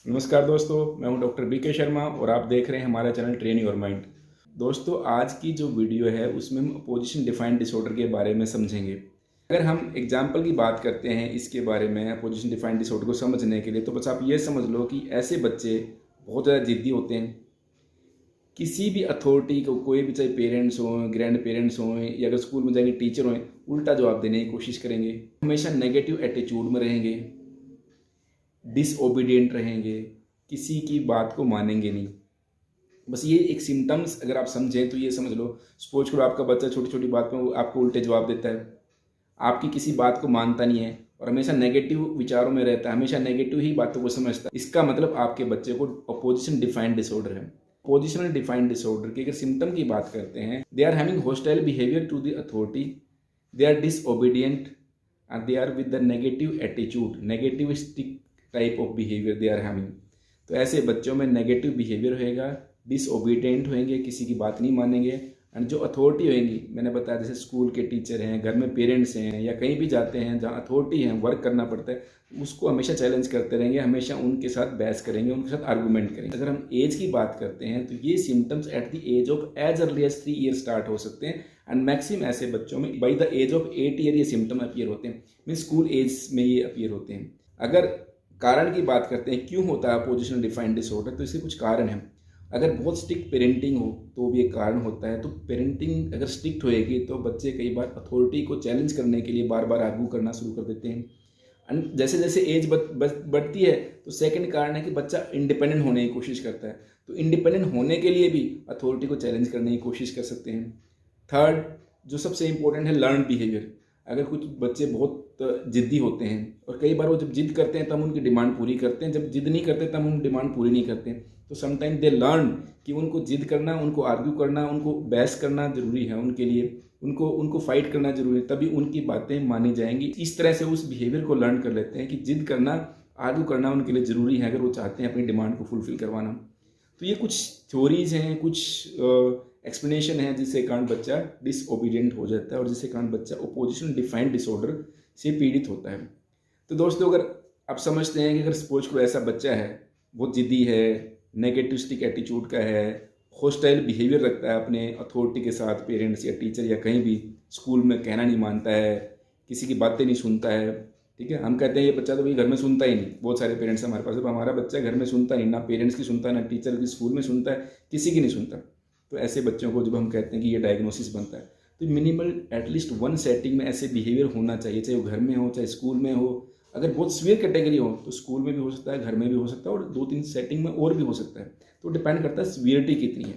नमस्कार दोस्तों, मैं हूं डॉक्टर बीके शर्मा और आप देख रहे हैं हमारा चैनल ट्रेन योर माइंड। दोस्तों, आज की जो वीडियो है उसमें हम अपोजिशन डिफाइंड डिसऑर्डर के बारे में समझेंगे। अगर हम एग्जाम्पल की बात करते हैं इसके बारे में अपोजिशन डिफाइंड डिसऑर्डर को समझने के लिए, तो बस आप ये समझ लो कि ऐसे बच्चे बहुत ज़्यादा जिद्दी होते हैं। किसी भी अथॉरिटी को, कोई भी, चाहे पेरेंट्स हों, ग्रैंड पेरेंट्स हों या अगर स्कूल में जाएंगे टीचर हों, उल्टा जवाब देने की कोशिश करेंगे, हमेशा नेगेटिव एटीट्यूड में रहेंगे, डिसओबीडियंट रहेंगे, किसी की बात को मानेंगे नहीं। बस ये एक सिम्टम्स अगर आप समझें तो ये समझ लो, सपोज करो आपका बच्चा छोटी छोटी बात में आपको उल्टे जवाब देता है, आपकी किसी बात को मानता नहीं है और हमेशा नेगेटिव विचारों में रहता है, हमेशा नेगेटिव ही बातों को समझता है, इसका मतलब आपके बच्चे को अपोजिशन डिफाइंड डिसऑर्डर है। पोजिशनल डिफाइंड डिसऑर्डर की अगर सिम्टम की बात करते हैं, they are having hostile behaviour to the authority, they are disobedient and they are with the negative attitude, negativistic type of behavior they are having। तो ऐसे बच्चों में नेगेटिव बिहेवियर होएगा, डिसओबीडियंट होंगे, किसी की बात नहीं मानेंगे। एंड जो अथॉरिटी होएंगी, मैंने बताया जैसे स्कूल के टीचर हैं, घर में पेरेंट्स हैं या कहीं भी जाते हैं जहाँ अथॉरिटी है, वर्क करना पड़ता है, उसको हमेशा चैलेंज करते रहेंगे, हमेशा उनके साथ बहस करेंगे, उनके साथ आर्गूमेंट करेंगे। अगर हम एज की बात करते हैं तो ये symptoms at the age of age early age 3 year start हो सकते हैं एंड मैक्सिमम ऐसे बच्चों में by the age of 8 year ये सिम्टम अपीयर होते हैं, मीन स्कूल एज में ये अपीयर होते हैं। अगर कारण की बात करते हैं क्यों होता है पोजिशनल डिफाइंड डिसऑर्डर, तो इसके कुछ कारण हैं। अगर बहुत स्ट्रिक्ट पेरेंटिंग हो तो भी एक कारण होता है। तो पेरेंटिंग अगर स्ट्रिक्ट होएगी तो बच्चे कई बार अथॉरिटी को चैलेंज करने के लिए बार बार आर्गू करना शुरू कर देते हैं। एंड जैसे जैसे एज बढ़ती है तो सेकंड कारण है कि बच्चा इंडिपेंडेंट होने की कोशिश करता है, तो इंडिपेंडेंट होने के लिए भी अथॉरिटी को चैलेंज करने की कोशिश कर सकते हैं। थर्ड, जो सबसे इंपॉर्टेंट है, लर्न बिहेवियर। अगर कुछ बच्चे बहुत जिद्दी होते हैं और कई बार वो जब जिद करते हैं तब हम उनकी डिमांड पूरी करते हैं, जब जिद नहीं करते तब हम डिमांड पूरी नहीं करते हैं। तो समटाइम दे लर्न कि उनको जिद करना, उनको आर्ग्यू करना, उनको बहस करना जरूरी है उनके लिए, उनको उनको फाइट करना जरूरी है, तभी उनकी बातें मानी जाएंगी। इस तरह से उस बिहेवियर को लर्न कर लेते हैं कि जिद करना, आर्ग्यू करना उनके लिए ज़रूरी है अगर वो चाहते हैं अपनी डिमांड को फुलफिल करवाना। तो ये कुछ थ्योरीज हैं, कुछ एक्सप्लेनेशन है जिससे कारण बच्चा डिसओबीडियंट हो जाता है और जिससे कारण बच्चा अपोजिशन डिफाइंड डिसऑर्डर से पीड़ित होता है। तो दोस्तों, अगर आप समझते हैं कि अगर सपोज को ऐसा बच्चा है, बहुत जिद्दी है, नेगेटिविस्टिक एटीट्यूड का है, हॉस्टाइल बिहेवियर रखता है अपने अथॉरिटी के साथ, पेरेंट्स या टीचर या कहीं भी, स्कूल में कहना नहीं मानता है, किसी की बातें नहीं सुनता है, ठीक है, हम कहते हैं ये बच्चा तो भाई घर में सुनता ही नहीं। बहुत सारे पेरेंट्स हमारे पास, हमारा बच्चा घर में सुनता नहीं, ना पेरेंट्स की सुनता है, ना टीचर की, स्कूल में सुनता है, किसी की नहीं सुनता। तो ऐसे बच्चों को जब हम कहते हैं कि ये डायग्नोसिस बनता है, तो मिनिमल एटलीस्ट वन सेटिंग में ऐसे बिहेवियर होना चाहिए, चाहे वो घर में हो चाहे स्कूल में हो। अगर बहुत सीवियर कैटेगरी हो तो स्कूल में भी हो सकता है, घर में भी हो सकता है और 2-3 सेटिंग में और भी हो सकता है। तो डिपेंड करता है सीवियरिटी कितनी है।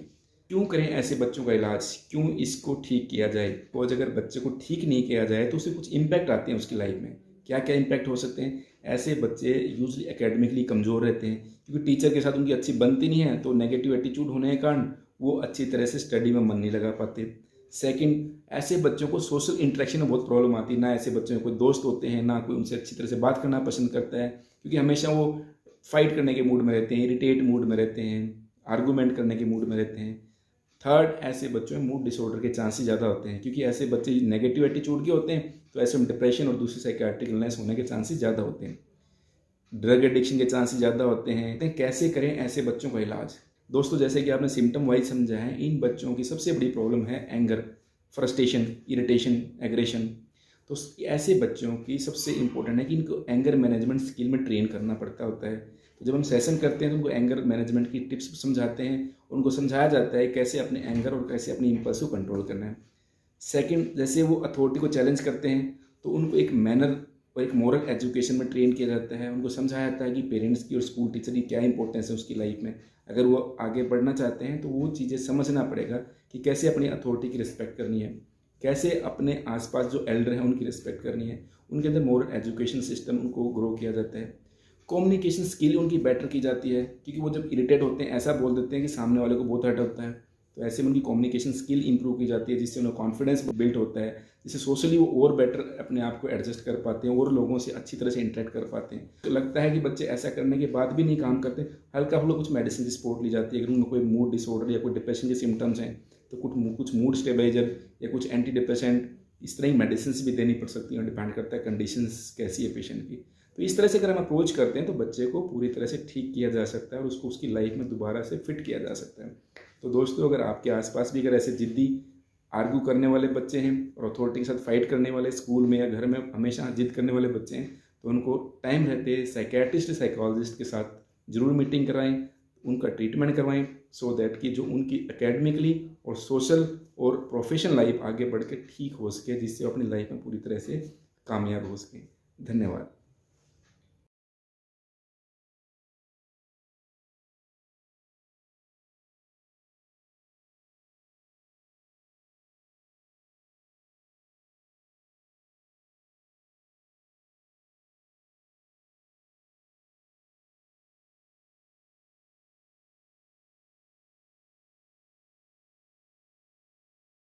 क्यों करें ऐसे बच्चों का इलाज, क्यों इसको ठीक किया जाए? तो अगर बच्चे को ठीक नहीं किया जाए तो उससे कुछ इम्पैक्ट आते हैं उसकी लाइफ में। क्या क्या इम्पैक्ट हो सकते हैं? ऐसे बच्चे यूजली एकेडमिकली कमज़ोर रहते हैं क्योंकि टीचर के साथ उनकी अच्छी बनती नहीं है, तो नेगेटिव एटीट्यूड होने के कारण वो अच्छी तरह से स्टडी में मन नहीं लगा पाते। सेकंड, ऐसे बच्चों को सोशल इंटरेक्शन में बहुत प्रॉब्लम आती है, ना ऐसे बच्चों में कोई दोस्त होते हैं, ना कोई उनसे अच्छी तरह से बात करना पसंद करता है, क्योंकि हमेशा वो फाइट करने के मूड में रहते हैं, इरिटेट मूड में रहते हैं, आर्गूमेंट करने के मूड में रहते हैं। थर्ड, ऐसे बच्चों में मूड डिसऑर्डर के चांसेस ज़्यादा होते हैं क्योंकि ऐसे बच्चे नेगेटिव एटीट्यूड के होते हैं, तो ऐसे में डिप्रेशन और दूसरी साइकियाट्रिक इलनेस होने के चांसेस ज़्यादा होते हैं। ड्रग एडिक्शन के चांसेस ज़्यादा होते हैं। तो कैसे करें ऐसे बच्चों का इलाज? दोस्तों, जैसे कि आपने सिम्टम वाइज समझा है, इन बच्चों की सबसे बड़ी प्रॉब्लम है एंगर, फ्रस्ट्रेशन, इरिटेशन, एग्रेशन। तो ऐसे बच्चों की सबसे इंपॉर्टेंट है कि इनको एंगर मैनेजमेंट स्किल में ट्रेन करना पड़ता होता है। तो जब हम सेशन करते हैं तो उनको एंगर मैनेजमेंट की टिप्स समझाते हैं, उनको समझाया जाता है कैसे अपने एंगर और कैसे अपनी इम्पल्स को कंट्रोल करना है। सेकंड, जैसे वो अथॉरिटी को चैलेंज करते हैं तो उनको एक मैनर और एक मोरल एजुकेशन में ट्रेन किया जाता है, उनको समझाया जाता है कि पेरेंट्स की और स्कूल टीचर की क्या इंपॉर्टेंस है उसकी लाइफ में। अगर वो आगे बढ़ना चाहते हैं तो वो चीज़ें समझना पड़ेगा कि कैसे अपनी अथॉरिटी की रिस्पेक्ट करनी है, कैसे अपने आसपास जो एल्डर हैं उनकी रिस्पेक्ट करनी है। उनके अंदर मोरल एजुकेशन सिस्टम उनको ग्रो किया जाता है। कम्युनिकेशन स्किल उनकी बेटर की जाती है क्योंकि वो जब इरिटेट होते हैं ऐसा बोल देते हैं कि सामने वाले को बहुत हर्ट होता है, तो ऐसे में उनकी कम्युनिकेशन स्किल इंप्रूव की जाती है जिससे उन्हें कॉन्फिडेंस बिल्ड होता है, जिससे सोशली वो और बेटर अपने आप को एडजस्ट कर पाते हैं और लोगों से अच्छी तरह से इंटरेक्ट कर पाते हैं। तो लगता है कि बच्चे ऐसा करने के बाद भी नहीं काम करते, हल्का फुल्का कुछ मेडिसिन की सपोर्ट ली जाती है। अगर उनमें कोई मूड डिसऑर्डर या कोई डिप्रेशन के सिम्टम्स हैं तो कुछ मूड स्टेबलाइजर या कुछ एंटी डिप्रेसेंट, इस तरह की मेडिसिन भी देनी पड़ सकती है, डिपेंड करता है कंडीशंस कैसी है पेशेंट की। तो इस तरह से अगर हम अप्रोच करते हैं तो बच्चे को पूरी तरह से ठीक किया जा सकता है और उसको उसकी लाइफ में दोबारा से फिट किया जा सकता है। तो दोस्तों, अगर आपके आसपास भी अगर ऐसे जिद्दी आर्ग्यू करने वाले बच्चे हैं और अथॉरिटी के साथ फाइट करने वाले, स्कूल में या घर में हमेशा जिद करने वाले बच्चे हैं, तो उनको टाइम रहते साइकेट्रिस्ट साइकोलॉजिस्ट के साथ जरूर मीटिंग कराएं, उनका ट्रीटमेंट करवाएं, सो दैट कि जो उनकी एकेडमिकली और सोशल और प्रोफेशनल लाइफ आगे बढ़ के ठीक हो सके, जिससे वो अपनी लाइफ में पूरी तरह से कामयाब हो सके। धन्यवाद।